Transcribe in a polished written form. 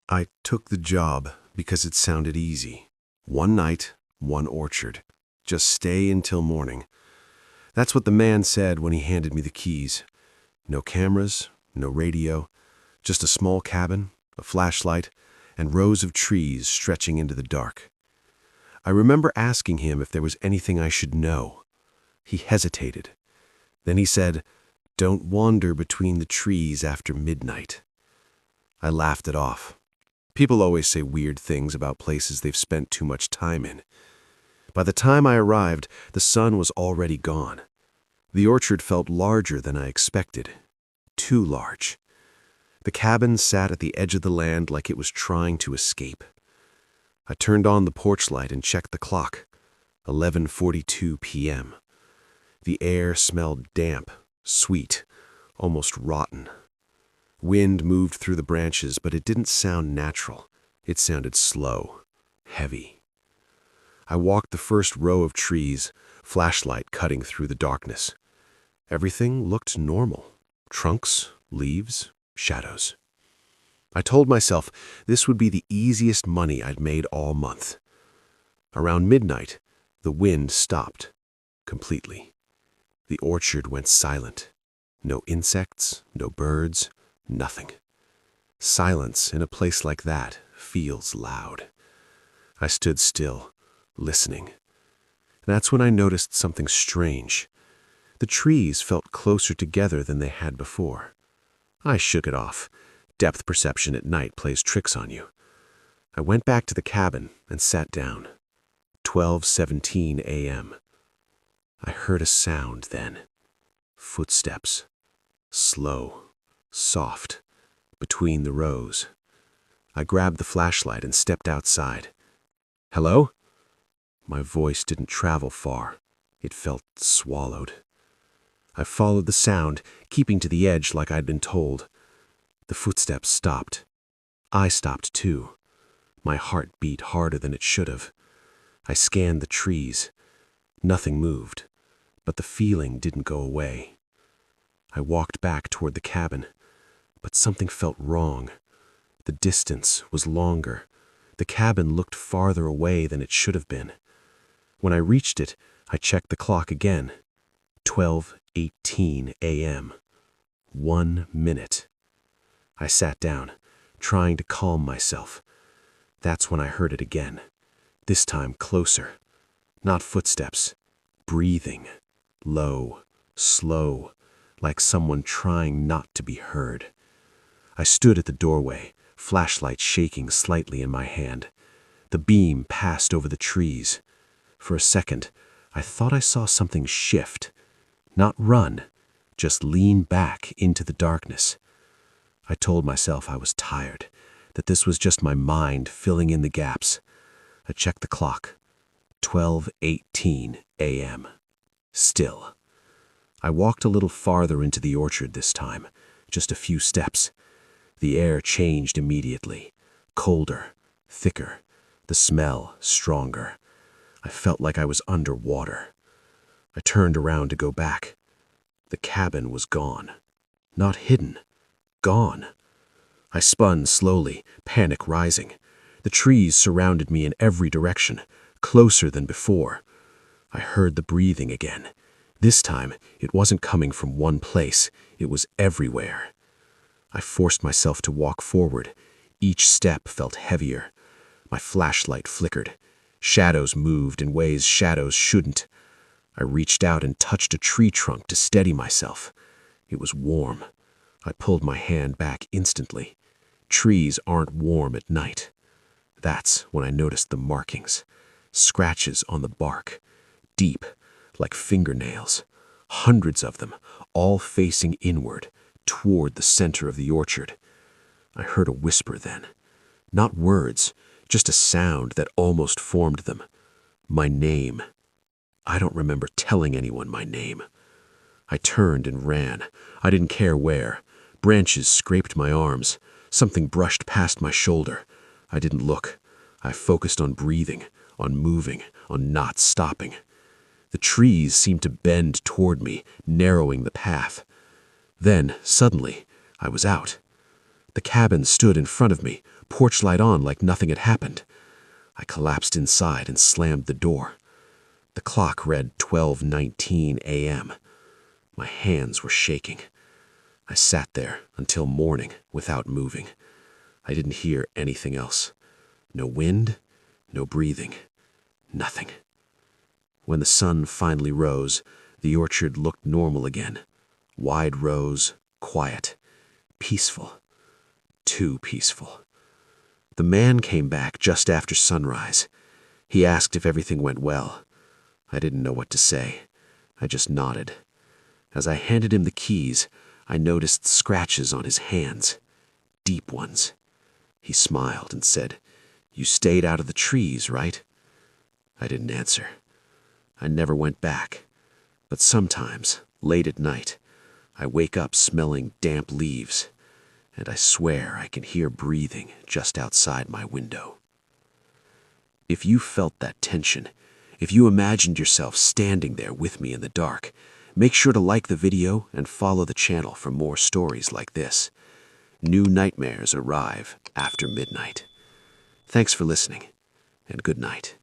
I took the job because it sounded easy. One night, one orchard. Just stay until morning. That's what the man said when he handed me the keys. No cameras, no radio, just a small cabin, a flashlight, and rows of trees stretching into the dark. I remember asking him if there was anything I should know. He hesitated. Then he said, "Don't wander between the trees after midnight." I laughed it off. People always say weird things about places they've spent too much time in. By the time I arrived, the sun was already gone. The orchard felt larger than I expected. Too large. The cabin sat at the edge of the land like it was trying to escape. I turned on the porch light and checked the clock. 11:42 p.m. The air smelled damp, sweet, almost rotten. Wind moved through the branches, but it didn't sound natural. It sounded slow, heavy. I walked the first row of trees, flashlight cutting through the darkness. Everything looked normal. Trunks, leaves, shadows. I told myself this would be the easiest money I'd made all month. Around midnight, the wind stopped, completely. The orchard went silent. No insects, no birds, nothing. Silence in a place like that feels loud. I stood still, listening. That's when I noticed something strange. The trees felt closer together than they had before. I shook it off. Depth perception at night plays tricks on you. I went back to the cabin and sat down. 12:17 a.m. I heard a sound then. Footsteps. Slow, soft, between the rows. I grabbed the flashlight and stepped outside. "Hello?" My voice didn't travel far. It felt swallowed. I followed the sound, keeping to the edge like I'd been told. The footsteps stopped. I stopped too. My heart beat harder than it should have. I scanned the trees. Nothing moved, but the feeling didn't go away. I walked back toward the cabin, but something felt wrong. The distance was longer. The cabin looked farther away than it should have been. When I reached it, I checked the clock again. 12:18 a.m. 1 minute. I sat down, trying to calm myself. That's when I heard it again. This time closer. Not footsteps. Breathing. Low, slow, like someone trying not to be heard. I stood at the doorway, flashlight shaking slightly in my hand. The beam passed over the trees. For a second, I thought I saw something shift. Not run, just lean back into the darkness. I told myself I was tired, that this was just my mind filling in the gaps. I checked the clock. 12:18 a.m. Still. I walked a little farther into the orchard this time, just a few steps. The air changed immediately. Colder, thicker, the smell stronger. I felt like I was underwater. I turned around to go back. The cabin was gone. Not hidden. Gone. I spun slowly, panic rising. The trees surrounded me in every direction, closer than before. I heard the breathing again. This time, it wasn't coming from one place. It was everywhere. I forced myself to walk forward. Each step felt heavier. My flashlight flickered. Shadows moved in ways shadows shouldn't. I reached out and touched a tree trunk to steady myself. It was warm. I pulled my hand back instantly. Trees aren't warm at night. That's when I noticed the markings. Scratches on the bark. Deep, like fingernails. Hundreds of them, all facing inward, toward the center of the orchard. I heard a whisper then. Not words, just a sound that almost formed them. My name. I don't remember telling anyone my name. I turned and ran. I didn't care where. Branches scraped my arms. Something brushed past my shoulder. I didn't look. I focused on breathing, on moving, on not stopping. The trees seemed to bend toward me, narrowing the path. Then, suddenly, I was out. The cabin stood in front of me, porch light on like nothing had happened. I collapsed inside and slammed the door. The clock read 12:19 a.m. My hands were shaking. I sat there until morning without moving. I didn't hear anything else. No wind, no breathing, nothing. When the sun finally rose, the orchard looked normal again. Wide rows, quiet, peaceful. Too peaceful. The man came back just after sunrise. He asked if everything went well. I didn't know what to say. I just nodded. As I handed him the keys, I noticed scratches on his hands. Deep ones. He smiled and said, "You stayed out of the trees, right?" I didn't answer. I never went back. But sometimes, late at night, I wake up smelling damp leaves, and I swear I can hear breathing just outside my window. If you felt that tension, if you imagined yourself standing there with me in the dark, make sure to like the video and follow the channel for more stories like this. New nightmares arrive after midnight. Thanks for listening, and good night.